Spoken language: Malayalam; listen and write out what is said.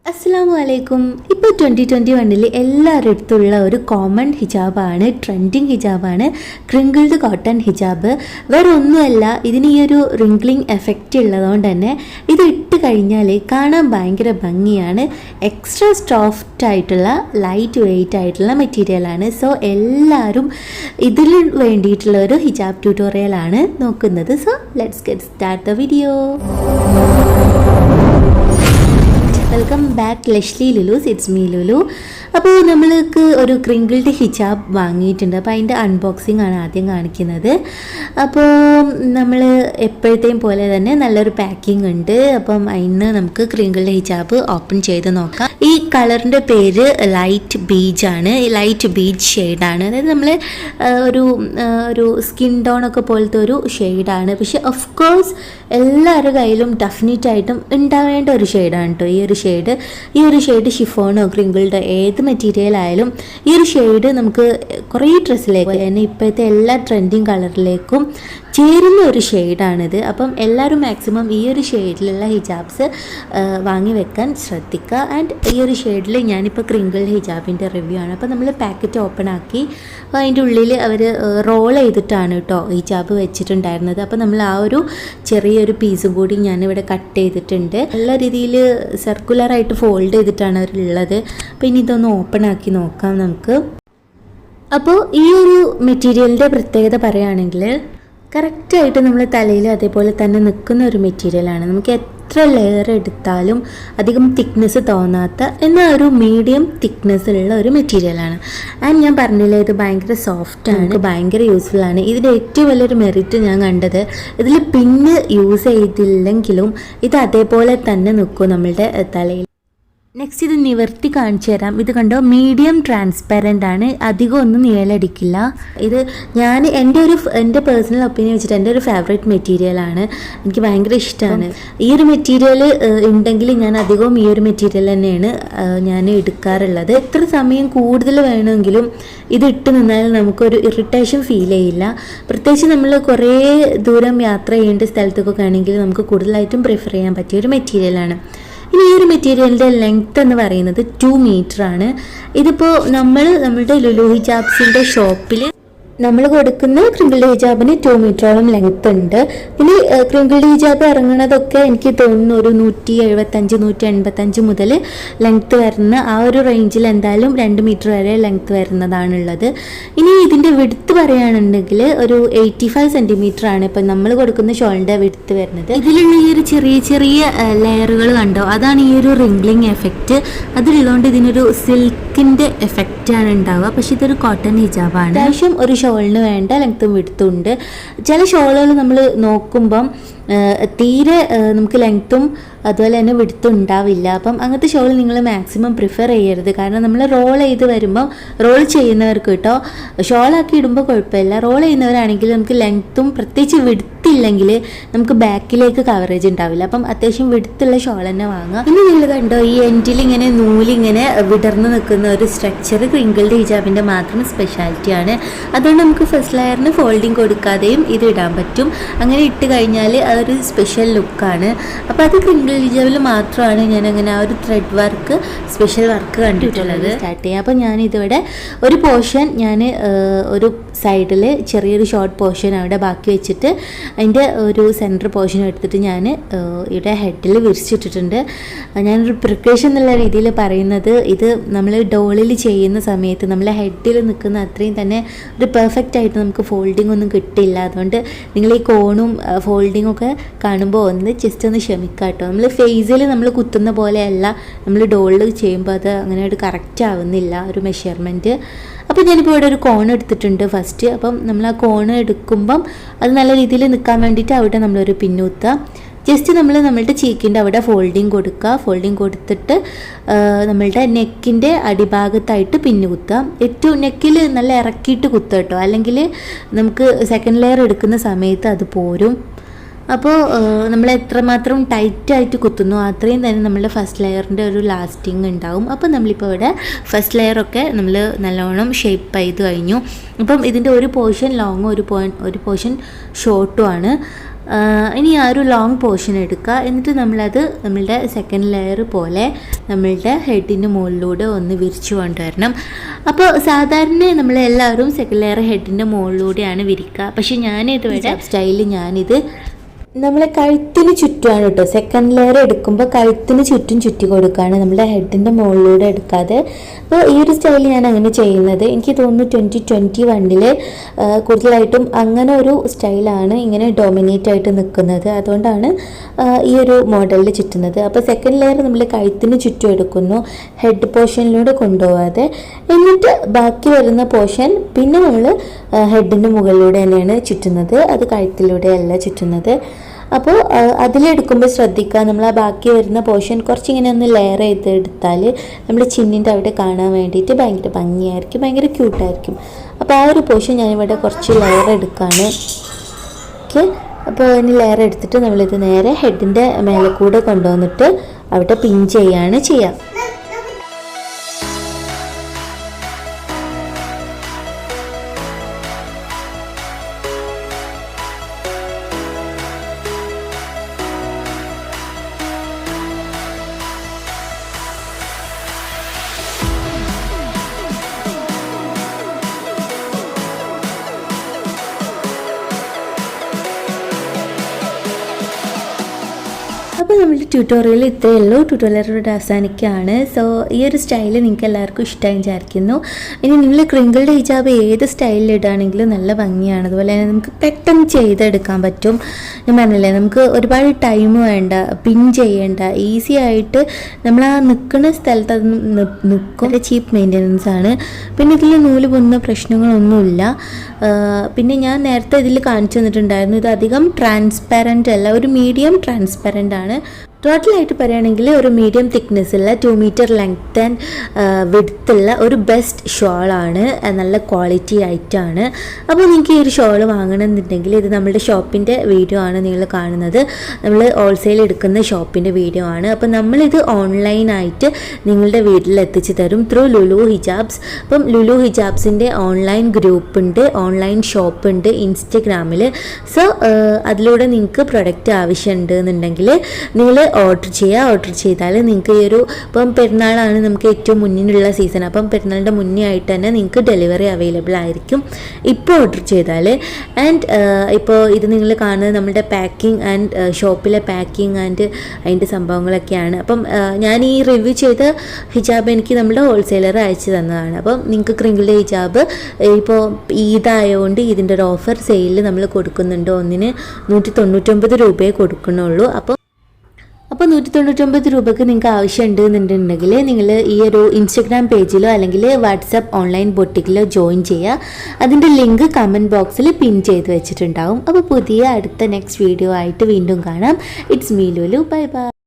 അസ്സലാമു അലൈക്കും. ഇപ്പോൾ 2021 എല്ലാവരുടെ അടുത്തുള്ള ഒരു കോമൺ ഹിജാബാണ്, ട്രെൻഡിങ് ഹിജാബാണ് ക്രിങ്കിൾഡ് കോട്ടൺ ഹിജാബ്. വേറെ ഒന്നുമല്ല, ഇതിന് ഈ ഒരു റിംഗ്ലിംഗ് എഫക്റ്റ് ഉള്ളതുകൊണ്ട് തന്നെ ഇത് ഇട്ട് കഴിഞ്ഞാൽ കാണാൻ ഭയങ്കര ഭംഗിയാണ്. എക്സ്ട്രാ സോഫ്റ്റ് ആയിട്ടുള്ള ലൈറ്റ് വെയ്റ്റ് ആയിട്ടുള്ള മെറ്റീരിയലാണ്. സോ എല്ലാവരും ഇതിൽ വേണ്ടിയിട്ടുള്ള ഒരു ഹിജാബ് ട്യൂട്ടോറിയലാണ് നോക്കുന്നത്. So let's get start the video. Welcome back Lushlylulus, it's me Lulu. അപ്പോൾ നമ്മൾക്ക് ഒരു ക്രിങ്കിൾഡ് ഹിജാബ് വാങ്ങിയിട്ടുണ്ട്. അപ്പോൾ അതിൻ്റെ അൺബോക്സിംഗ് ആണ് ആദ്യം കാണിക്കുന്നത്. അപ്പോൾ നമ്മൾ എപ്പോഴത്തെയും പോലെ തന്നെ നല്ലൊരു പാക്കിംഗ് ഉണ്ട്. അപ്പം അതിന് നമുക്ക് ക്രിങ്കിൾഡ് ഹിജാബ് ഓപ്പൺ ചെയ്ത് നോക്കാം. ഈ കളറിൻ്റെ പേര് ലൈറ്റ് ബീജാണ്. ലൈറ്റ് ബീജ് ഷെയ്ഡാണ്. അതായത് നമ്മൾ ഒരു സ്കിൻ ടോണൊക്കെ പോലത്തെ ഒരു ഷെയ്ഡാണ്. പക്ഷെ ഓഫ് കോഴ്സ് എല്ലാവരുടെ കയ്യിലും ഡെഫിനറ്റായിട്ടും ഉണ്ടാവേണ്ട ഒരു ഷെയ്ഡാണ് കേട്ടോ ഈ ഒരു ഷെയ്ഡ്. ഈ ഒരു ഷെയ്ഡ് ഷിഫോണോ ക്രിങ്കിൾഡോ ഏത് മെറ്റീരിയൽ ആയാലും ഈ ഒരു ഷെയ്ഡ് നമുക്ക് കുറേ ഡ്രസ്സിലേക്ക് തന്നെ ഇപ്പോഴത്തെ എല്ലാ ട്രെൻഡിങ് കളറിലേക്കും ചേരുന്ന ഒരു ഷെയ്ഡാണിത്. അപ്പം എല്ലാവരും മാക്സിമം ഈ ഒരു ഷെയ്ഡിലുള്ള ഹിജാബ്സ് വാങ്ങി വെക്കാൻ ശ്രദ്ധിക്കുക. ആൻഡ് ഈ ഒരു ഷെയ്ഡിൽ ഞാനിപ്പോൾ ക്രിങ്കിൾഡ് ഹിജാബിൻ്റെ റിവ്യൂ ആണ്. അപ്പോൾ നമ്മൾ പാക്കറ്റ് ഓപ്പൺ ആക്കി അതിൻ്റെ ഉള്ളിൽ അവർ റോൾ ചെയ്തിട്ടാണ് കേട്ടോ ഹിജാബ് വെച്ചിട്ടുണ്ടായിരുന്നത്. അപ്പോൾ നമ്മൾ ആ ഒരു ചെറിയൊരു പീസും കൂടി ഞാനിവിടെ കട്ട് ചെയ്തിട്ടുണ്ട്. നല്ല രീതിയിൽ സർക്കുലറായിട്ട് ഫോൾഡ് ചെയ്തിട്ടാണ് അവരുള്ളത്. അപ്പോൾ ഇനി ഇതൊന്ന് ഓപ്പൺ ആക്കി നോക്കാം നമുക്ക്. അപ്പോൾ ഈ ഒരു മെറ്റീരിയലിൻ്റെ പ്രത്യേകത പറയുകയാണെങ്കിൽ കറക്റ്റായിട്ട് നമ്മൾ തലയിൽ അതേപോലെ തന്നെ നിൽക്കുന്ന ഒരു മെറ്റീരിയലാണ്. നമുക്ക് എത്ര ലെയർ എടുത്താലും അധികം തിക്നെസ് തോന്നാത്ത എന്നാൽ ഒരു മീഡിയം തിക്നെസ്സിലുള്ള ഒരു മെറ്റീരിയലാണ്. ആൻഡ് ഞാൻ പറഞ്ഞില്ലേ, ഇത് ഭയങ്കര സോഫ്റ്റാണ്, ഭയങ്കര യൂസ്ഫുൾ ആണ്. ഇതിൻ്റെ ഏറ്റവും വലിയൊരു മെറിറ്റ് ഞാൻ കണ്ടത് ഇതിൽ പിന്ന് യൂസ് ചെയ്തില്ലെങ്കിലും ഇത് അതേപോലെ തന്നെ നിൽക്കും നമ്മളുടെ തലയിൽ. നെക്സ്റ്റ് ഇത് നിവർത്തി കാണിച്ചു തരാം. ഇത് കണ്ടോ, മീഡിയം ട്രാൻസ്പെറൻ്റ് ആണ്, അധികം ഒന്നും നീലടിക്കില്ല. ഇത് ഞാൻ എൻ്റെ പേഴ്സണൽ ഒപ്പീനിയൻ വെച്ചിട്ട് എൻ്റെ ഒരു ഫേവറേറ്റ് മെറ്റീരിയലാണ്. എനിക്ക് ഭയങ്കര ഇഷ്ടമാണ് ഈ ഒരു മെറ്റീരിയൽ. ഉണ്ടെങ്കിൽ ഞാൻ അധികവും ഈ ഒരു മെറ്റീരിയൽ തന്നെയാണ് ഞാൻ എടുക്കാറുള്ളത്. എത്ര സമയം കൂടുതൽ വേണമെങ്കിലും ഇത് ഇട്ട് നിന്നാൽ നമുക്കൊരു ഇറിറ്റേഷൻ ഫീൽ ചെയ്യില്ല. പ്രത്യേകിച്ച് നമ്മൾ കുറേ ദൂരം യാത്ര ചെയ്യേണ്ട സ്ഥലത്തൊക്കെ ആണെങ്കിൽ നമുക്ക് കൂടുതലായിട്ടും പ്രിഫർ ചെയ്യാൻ പറ്റിയ ഒരു മെറ്റീരിയലാണ്. ഇനി ഈ ഒരു മെറ്റീരിയലിൻ്റെ ലെങ്ത്ത് എന്ന് പറയുന്നത് 2 മീറ്ററാണ്. ഇതിപ്പോൾ നമ്മളുടെ ലുലു ഹിജാബ്സിൻ്റെ ഷോപ്പിൽ നമ്മൾ കൊടുക്കുന്ന ക്രിങ്കിൾഡ് ഹിജാബിന് 2 മീറ്ററോളം ലെങ്ത്ത് ഉണ്ട്. ഇനി ക്രിങ്കിൾഡ് ഹിജാബ് ഇറങ്ങുന്നതൊക്കെ എനിക്ക് തോന്നുന്നു ഒരു 175 185 മുതൽ ലെങ്ത്ത് വരുന്ന ആ ഒരു റേഞ്ചിൽ എന്തായാലും 2 മീറ്റർ വരെ ലെങ്ത്ത് വരുന്നതാണുള്ളത്. ഇനി ഇതിൻ്റെ വിഡ്ത്ത് പറയുകയാണെന്നുണ്ടെങ്കിൽ ഒരു 85 സെൻറ്റിമീറ്റർ ആണ് ഇപ്പം നമ്മൾ കൊടുക്കുന്ന ഷോളിൻ്റെ വിഡ്ത്ത് വരുന്നത്. ഇതിലുള്ള ഈ ഒരു ചെറിയ ചെറിയ ലെയറുകൾ കണ്ടോ, അതാണ് ഈ ഒരു റിംഗ്ലിംഗ് എഫക്റ്റ്. അതിലുള്ളതുകൊണ്ട് ഇതിനൊരു സിൽക്കിൻ്റെ എഫക്റ്റാണ് ഉണ്ടാവുക. പക്ഷെ ഇതൊരു കോട്ടൺ ഹിജാബാണ്. അത്യാവശ്യം ഒരു ഷോളിന് വേണ്ട ലെങ്ത്തും വിഡ്ത്തും ഉണ്ട്. ചില ഷോളുകൾ നമ്മൾ നോക്കുമ്പം തീരെ നമുക്ക് ലെങ്ത്തും അതുപോലെ തന്നെ വിഡ്ത്തും ഉണ്ടാവില്ല. അപ്പം അങ്ങനത്തെ ഷോൾ നിങ്ങൾ മാക്സിമം പ്രിഫർ ചെയ്യരുത്. കാരണം നമ്മൾ റോൾ ചെയ്ത് വരുമ്പം റോൾ ചെയ്യുന്നവർക്ക് കേട്ടോ, ഷോളാക്കി ഇടുമ്പോൾ കുഴപ്പമില്ല. റോൾ ചെയ്യുന്നവരാണെങ്കിൽ നമുക്ക് ലെങ്ത്തും പ്രത്യേകിച്ച് വിഡ്ത്തില്ലെങ്കിൽ നമുക്ക് ബാക്കിലേക്ക് കവറേജ് ഉണ്ടാവില്ല. അപ്പം അത്യാവശ്യം വിഡ്ത്തുള്ള ഷോൾ തന്നെ വാങ്ങുക. ഇനി നിങ്ങൾ കണ്ടോ, ഈ എൻഡിൽ ഇങ്ങനെ നൂലിങ്ങനെ വിടർന്ന് നിൽക്കുന്ന ഒരു സ്ട്രക്ചർ ക്രിങ്കിൾഡ് ഹിജാബിൻ്റെ മാത്രം സ്പെഷ്യാലിറ്റിയാണ്. അതുകൊണ്ട് നമുക്ക് ഫസ്റ്റ് ലെയറിന് ഫോൾഡിങ് കൊടുക്കാതെയും ഇത് ഇടാൻ പറ്റും. അങ്ങനെ ഇട്ട് കഴിഞ്ഞാൽ അതൊരു സ്പെഷ്യൽ ലുക്കാണ്. അപ്പോൾ അത് ക്രിങ്കിൾഡ് ഹിജാബിൽ മാത്രമാണ് ഞാനങ്ങനെ ആ ഒരു ത്രെഡ് വർക്ക് സ്പെഷ്യൽ വർക്ക് കണ്ടിട്ടുള്ളത്. സ്റ്റാർട്ട് ചെയ്യാം. അപ്പോൾ ഞാനിതിവിടെ ഒരു പോർഷൻ ഞാൻ ഒരു സൈഡിൽ ചെറിയൊരു ഷോർട്ട് പോർഷൻ അവിടെ ബാക്കി വെച്ചിട്ട് അതിൻ്റെ ഒരു സെൻറ്റർ പോർഷൻ എടുത്തിട്ട് ഞാൻ ഇവിടെ ഹെഡിൽ വിരിച്ചിട്ടിട്ടുണ്ട്. ഞാനൊരു പ്രിപ്പറേഷൻ എന്നുള്ള രീതിയിൽ പറയുന്നത്, ഇത് നമ്മൾ ഡോളിൽ ചെയ്യുന്ന സമയത്ത് നമ്മളെ ഹെഡിൽ നിൽക്കുന്ന അത്രയും തന്നെ ഒരു പെർഫെക്റ്റ് ആയിട്ട് നമുക്ക് ഫോൾഡിംഗ് ഒന്നും കിട്ടില്ല. അതുകൊണ്ട് നിങ്ങൾ ഈ കോണും ഫോൾഡിങ്ങും ഒക്കെ കാണുമ്പോൾ ജസ്റ്റ് ഒന്ന് ക്ഷമിക്കുക കേട്ടോ. നമ്മൾ ഫേസിൽ നമ്മൾ കുത്തുന്ന പോലെയല്ല നമ്മൾ ഡോളിൽ ചെയ്യുമ്പോൾ അത് അങ്ങനെ ഒരു കറക്റ്റ് ആവുന്നില്ല ഒരു മെഷർമെൻറ്റ്. അപ്പോൾ ഞാനിപ്പോൾ ഇവിടെ ഒരു കോൺ എടുത്തിട്ടുണ്ട് ഫസ്റ്റ്. അപ്പം നമ്മൾ ആ കോൺ എടുക്കുമ്പം അത് നല്ല രീതിയിൽ നിൽക്കാൻ വേണ്ടിയിട്ട് അവിടെ നമ്മളൊരു പിന്നുകുത്തുക. ജസ്റ്റ് നമ്മളുടെ ചീക്കിൻ്റെ അവിടെ ഫോൾഡിങ് കൊടുക്കുക. ഫോൾഡിങ് കൊടുത്തിട്ട് നമ്മളുടെ നെക്കിൻ്റെ അടിഭാഗത്തായിട്ട് പിന്നു കുത്തുക. ഏറ്റവും നെക്കിൽ നല്ല ഇറക്കിയിട്ട് കുത്തുക കേട്ടോ, അല്ലെങ്കിൽ നമുക്ക് സെക്കൻഡ് ലെയർ എടുക്കുന്ന സമയത്ത് അത് പോരും. അപ്പോൾ നമ്മൾ എത്രമാത്രം ടൈറ്റായിട്ട് കുത്തുന്നു അത്രയും തന്നെ നമ്മളുടെ ഫസ്റ്റ് ലെയറിൻ്റെ ഒരു ലാസ്റ്റിങ് ഉണ്ടാവും. അപ്പോൾ നമ്മളിപ്പോൾ ഇവിടെ ഫസ്റ്റ് ലെയറൊക്കെ നമ്മൾ നല്ലോണം ഷേപ്പ് ചെയ്ത് കഴിഞ്ഞു. അപ്പം ഇതിൻ്റെ ഒരു പോർഷൻ ലോങ്ങും ഒരു പോർഷൻ ഷോർട്ടും ആണ്. ഇനി ആ ഒരു ലോങ് പോർഷൻ എടുക്കുക. എന്നിട്ട് നമ്മളത് നമ്മളുടെ സെക്കൻഡ് ലെയർ പോലെ നമ്മളുടെ ഹെഡിൻ്റെ മുകളിലൂടെ ഒന്ന് വിരിച്ചു കൊണ്ടുവരണം. അപ്പോൾ സാധാരണ നമ്മളെല്ലാവരും സെക്കൻഡ് ലെയർ ഹെഡിൻ്റെ മുകളിലൂടെയാണ് വിരിക്കുക. പക്ഷേ ഞാനിത് സ്റ്റൈലിൽ ഞാനിത് നമ്മളെ കഴുത്തിന് ചുറ്റുമാണ് കേട്ടോ. സെക്കൻഡ് ലെയർ എടുക്കുമ്പോൾ കഴുത്തിന് ചുറ്റും ചുറ്റി കൊടുക്കുകയാണ്, നമ്മുടെ ഹെഡിൻ്റെ മുകളിലൂടെ എടുക്കാതെ. അപ്പോൾ ഈ ഒരു സ്റ്റൈൽ ഞാൻ അങ്ങനെ ചെയ്യുന്നത്. എനിക്ക് തോന്നുന്നു 2021 കൂടുതലായിട്ടും അങ്ങനെ ഒരു സ്റ്റൈലാണ് ഇങ്ങനെ ഡോമിനേറ്റ് ആയിട്ട് നിൽക്കുന്നത്. അതുകൊണ്ടാണ് ഈ ഒരു മോഡലിൽ ചുറ്റുന്നത്. അപ്പോൾ സെക്കൻഡ് ലെയർ നമ്മൾ കഴുത്തിന് ചുറ്റും എടുക്കുന്നു, ഹെഡ് പോർഷനിലൂടെ കൊണ്ടുപോകാതെ. എന്നിട്ട് ബാക്കി വരുന്ന പോർഷൻ പിന്നെ നമ്മൾ ഹെഡിൻ്റെ മുകളിലൂടെ തന്നെയാണ് ചുറ്റുന്നത്, അത് കഴുത്തിലൂടെയല്ല ചുറ്റുന്നത്. അപ്പോൾ അതിലെടുക്കുമ്പോൾ ശ്രദ്ധിക്കുക, നമ്മൾ ആ ബാക്കി വരുന്ന പോർഷൻ കുറച്ചിങ്ങനെ ഒന്ന് ലെയർ ചെയ്ത് എടുത്താൽ നമ്മുടെ ചിന്നിൻ്റെ അവിടെ കാണാൻ വേണ്ടിയിട്ട് ഭയങ്കര ഭംഗിയായിരിക്കും, ഭയങ്കര ക്യൂട്ടായിരിക്കും. അപ്പോൾ ആ ഒരു പോർഷൻ ഞാനിവിടെ കുറച്ച് ലെയർ എടുക്കുകയാണ്. ഓക്കെ, അപ്പോൾ ഇനി ലെയർ എടുത്തിട്ട് നമ്മളിത് നേരെ ഹെഡിൻ്റെ മേലെ കൂടെ കൊണ്ടുവന്നിട്ട് അവിടെ പിൻ ചെയ്യുകയാണ് ചെയ്യുക. അപ്പോൾ നമ്മുടെ ട്യൂട്ടോറിയൽ ഇത്രയേ ഉള്ളൂ. ട്യൂട്ടോറിയലോട് അവസാനിക്കുകയാണ്. സോ ഈ ഒരു സ്റ്റൈൽ നിങ്ങൾക്ക് എല്ലാവർക്കും ഇഷ്ടമായി വിചാരിക്കുന്നു. ഇനി നിങ്ങൾ ക്രിങ്കിൾഡ് ഹിജാബ് ഏത് സ്റ്റൈലിൽ ഇടുകയാണെങ്കിലും നല്ല ഭംഗിയാണ്. അതുപോലെ തന്നെ നമുക്ക് പെട്ടെന്ന് ചെയ്തെടുക്കാൻ പറ്റും. ഞാൻ പറഞ്ഞില്ലേ, നമുക്ക് ഒരുപാട് ടൈം വേണ്ട, പിൻ ചെയ്യേണ്ട, ഈസി ആയിട്ട് നമ്മൾ ആ നിൽക്കുന്ന സ്ഥലത്ത് അത് നിൽക്കും. ചീപ്പ് മെയിൻ്റെനൻസ് ആണ്. പിന്നെ ഇതിൽ നൂല് പൊന്നുന്ന പ്രശ്നങ്ങളൊന്നുമില്ല. പിന്നെ ഞാൻ നേരത്തെ ഇതിൽ കാണിച്ചു തന്നിട്ടുണ്ടായിരുന്നു, ഇത് അധികം ട്രാൻസ്പാരൻ്റ് അല്ല, ഒരു മീഡിയം ട്രാൻസ്പാരൻ്റ് ആണ്. ടോട്ടലായിട്ട് പറയുകയാണെങ്കിൽ ഒരു മീഡിയം തിക്നെസ് ഉള്ള 2 മീറ്റർ ലെങ്ത് ആൻഡ് വിഡ്ത്തുള്ള ഒരു ബെസ്റ്റ് ഷോളാണ്, നല്ല ക്വാളിറ്റി ആയിട്ടാണ്. അപ്പോൾ നിങ്ങൾക്ക് ഈ ഒരു ഷോൾ വാങ്ങണമെന്നുണ്ടെങ്കിൽ ഇത് നമ്മുടെ ഷോപ്പിൻ്റെ വീഡിയോ ആണ് നിങ്ങൾ കാണുന്നത്. നമ്മൾ ഹോൾസെയിൽ എടുക്കുന്ന ഷോപ്പിൻ്റെ വീഡിയോ ആണ്. അപ്പോൾ നമ്മളിത് ഓൺലൈനായിട്ട് നിങ്ങളുടെ വീട്ടിൽ എത്തിച്ചു തരും ത്രൂ ലുലു ഹിജാബ്സ്. അപ്പം ലുലു ഹിജാബ്സിൻ്റെ ഓൺലൈൻ ഗ്രൂപ്പ് ഉണ്ട്, ഓൺലൈൻ ഷോപ്പ് ഉണ്ട് ഇൻസ്റ്റഗ്രാമിൽ. സോ അതിലൂടെ നിങ്ങൾക്ക് പ്രൊഡക്റ്റ് ആവശ്യമുണ്ട് എന്നുണ്ടെങ്കിൽ നിങ്ങൾ ഓർഡർ ചെയ്താൽ നിങ്ങൾക്ക് ഈ ഒരു ഇപ്പം പെരുന്നാളാണ് നമുക്ക് ഏറ്റവും മുന്നിലുള്ള സീസൺ. അപ്പം പെരുന്നാളിൻ്റെ മുന്നേ ആയിട്ട് തന്നെ നിങ്ങൾക്ക് ഡെലിവറി അവൈലബിൾ ആയിരിക്കും ഇപ്പോൾ ഓർഡർ ചെയ്താൽ. ആൻഡ് ഇപ്പോൾ ഇത് നിങ്ങൾ കാണുന്നത് നമ്മുടെ പാക്കിംഗ് ആൻഡ് ഷോപ്പിലെ പാക്കിംഗ് ആൻഡ് അതിൻ്റെ സംഭവങ്ങളൊക്കെയാണ്. അപ്പം ഞാൻ ഈ റിവ്യൂ ചെയ്ത ഹിജാബ് എനിക്ക് നമ്മുടെ ഹോൾസെയിലർ അയച്ചു തന്നതാണ്. അപ്പം നിങ്ങൾക്ക് ക്രിങ്കിൾഡ് ഹിജാബ് ഇപ്പോൾ ഈദായതുകൊണ്ട് ഇതിൻ്റെ ഒരു ഓഫർ സെയിലിൽ നമ്മൾ കൊടുക്കുന്നുണ്ട്. ഒന്നിന് 199 രൂപയെ കൊടുക്കുന്നുള്ളൂ. അപ്പോൾ 199 രൂപയ്ക്ക് നിങ്ങൾക്ക് ആവശ്യമുണ്ട് എന്നുണ്ടെങ്കിൽ നിങ്ങൾ ഈ ഒരു ഇൻസ്റ്റഗ്രാം പേജിലോ അല്ലെങ്കിൽ വാട്സപ്പ് ഓൺലൈൻ ബൊട്ടിക്കിലോ ജോയിൻ ചെയ്യുക. അതിൻ്റെ ലിങ്ക് കമൻറ്റ് ബോക്സിൽ പിൻ ചെയ്ത് വെച്ചിട്ടുണ്ടാവും. അപ്പോൾ അടുത്ത നെക്സ്റ്റ് വീഡിയോ ആയിട്ട് വീണ്ടും കാണാം. It's me Lulu. Bye bye.